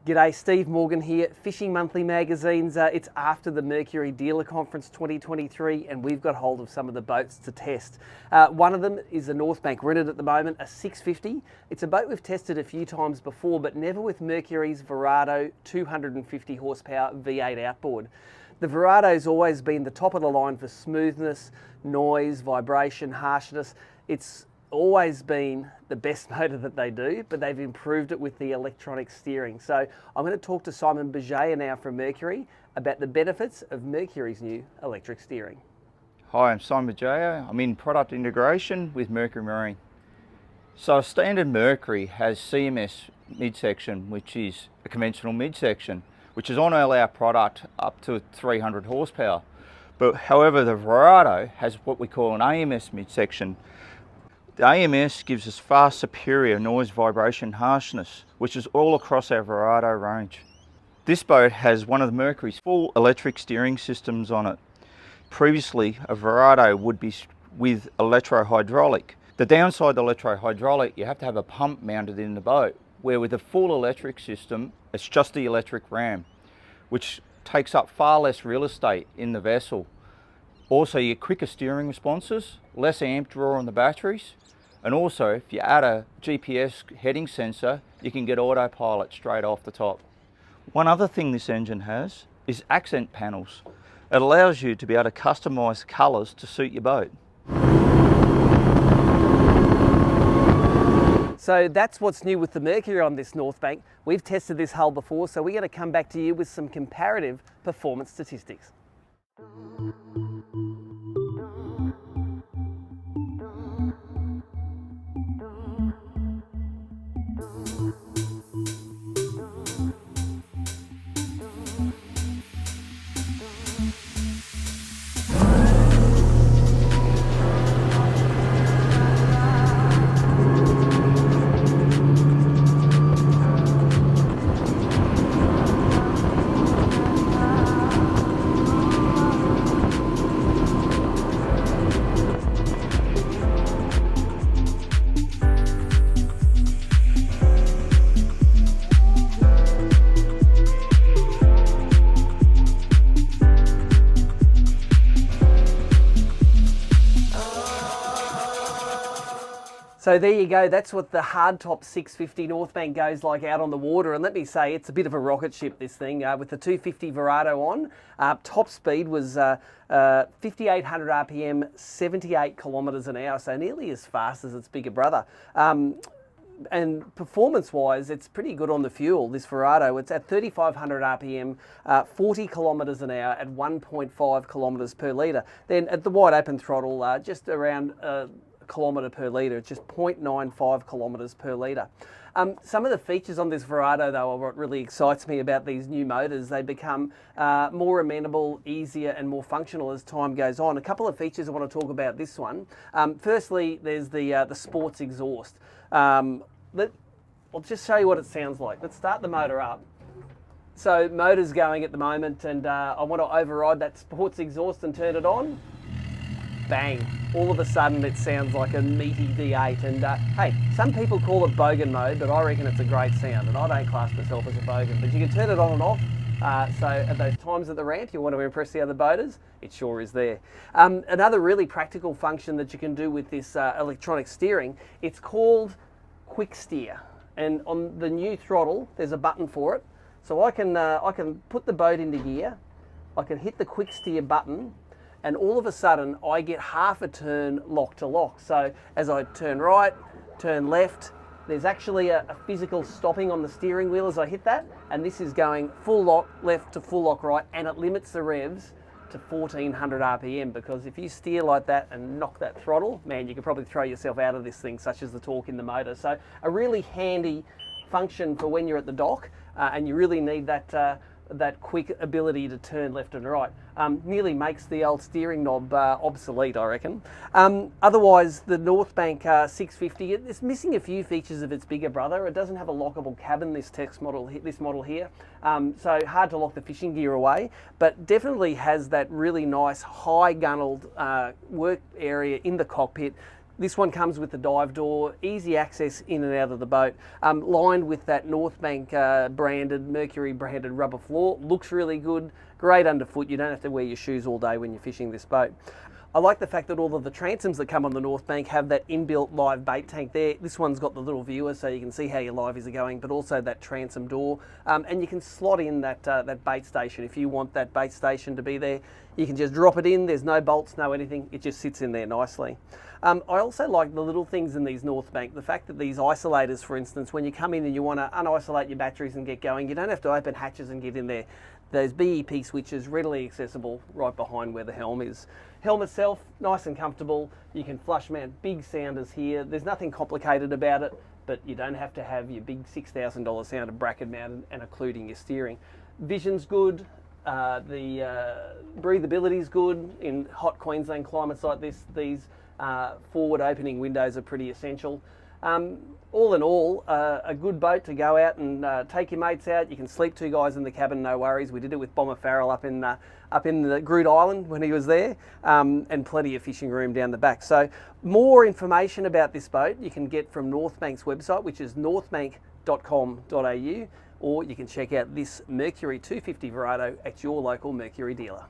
G'day, Steve Morgan here, Fishing Monthly Magazine's. It's after the Mercury Dealer Conference 2023 and we've got hold of some of the boats to test. One of them is the Northbank rented at the moment, a 650. It's a boat we've tested a few times before, but never with Mercury's Verado 250 horsepower V8 outboard. The Verado's always been the top of the line for smoothness, noise, vibration, harshness. It's always been the best motor that they do, but they've improved it with the electronic steering. So I'm going to talk to Simon Bajaya now from Mercury about the benefits of Mercury's new electric steering. Hi, I'm Simon Bajaya. I'm in product integration with Mercury Marine. So a standard Mercury has CMS midsection, which is a conventional midsection, which is on our product up to 300 horsepower. But however, the Verado has what we call an AMS midsection. The AMS gives us far superior noise, vibration, harshness, which is all across our Verado range. This boat has one of the Mercury's full electric steering systems on it. Previously, a Verado would be with electro-hydraulic. The downside of electro-hydraulic, you have to have a pump mounted in the boat, where with a full electric system, it's just the electric ram, which takes up far less real estate in the vessel. Also, you get quicker steering responses, less amp draw on the batteries, and also if you add a GPS heading sensor, you can get autopilot straight off the top. One other thing this engine has is accent panels. It allows you to be able to customise colours to suit your boat. So that's what's new with the Mercury on this Northbank. We've tested this hull before, so we're going to come back to you with some comparative performance statistics. So there you go, that's what the hardtop 650 Northbank goes like out on the water. And let me say, it's a bit of a rocket ship, this thing, with the 250 Verado on. Top speed was 5,800 RPM, 78 kilometres an hour, so nearly as fast as its bigger brother. And performance-wise, it's pretty good on the fuel, this Verado. It's at 3,500 RPM, 40 kilometres an hour at 1.5 kilometres per litre. Then at the wide open throttle, just around kilometre per litre, it's just 0.95 kilometres per litre. Some of the features on this Verado though are what really excites me about these new motors. They become more amenable, easier and more functional as time goes on. A couple of features I want to talk about this one. Firstly, there's the sports exhaust. I'll just show you what it sounds like. Let's start the motor up. So motor's going at the moment and I want to override that sports exhaust and turn it on. Bang. All of a sudden it sounds like a meaty V8 and hey, some people call it bogan mode, but I reckon it's a great sound and I don't class myself as a bogan, but you can turn it on and off. So at those times at the ramp you want to impress the other boaters, it sure is there. Another really practical function that you can do with this electronic steering, it's called quick steer, and on the new throttle there's a button for it. So I can put the boat into gear, I can hit the quick steer button, and all of a sudden I get half a turn lock to lock. So as I turn right, turn left, there's actually a physical stopping on the steering wheel as I hit that, and this is going full lock left to full lock right, and it limits the revs to 1400 RPM, because if you steer like that and knock that throttle, man, you could probably throw yourself out of this thing, such as the torque in the motor. So a really handy function for when you're at the dock and you really need that quick ability to turn left and right. Nearly makes the old steering knob obsolete, I reckon. Otherwise, the Northbank 650, it's missing a few features of its bigger brother. It doesn't have a lockable cabin, this model here. So hard to lock the fishing gear away, but definitely has that really nice high gunneled work area in the cockpit. This one comes with the dive door, easy access in and out of the boat, lined with that Northbank branded, Mercury branded rubber floor. Looks really good, great underfoot. You don't have to wear your shoes all day when you're fishing this boat. I like the fact that all of the transoms that come on the Northbank have that inbuilt live bait tank there. This one's got the little viewer so you can see how your liveys are going, but also that transom door. And you can slot in that bait station. If you want that bait station to be there, you can just drop it in. There's no bolts, no anything. It just sits in there nicely. I also like the little things in these Northbank. The fact that these isolators, for instance, when you come in and you want to unisolate your batteries and get going, you don't have to open hatches and get in there. Those BEP switches readily accessible right behind where the helm is. Helm itself, nice and comfortable. You can flush mount big sounders here. There's nothing complicated about it, but you don't have to have your big $6,000 sounder bracket mounted and occluding your steering. Vision's good. The breathability's good. In hot Queensland climates like this, these forward opening windows are pretty essential. All in all, a good boat to go out and take your mates out. You can sleep 2 guys in the cabin, no worries. We did it with Bomber Farrell up in the Groot Island when he was there, and plenty of fishing room down the back. So more information about this boat you can get from Northbank's website, which is northbank.com.au, or you can check out this Mercury 250 Verado at your local Mercury dealer.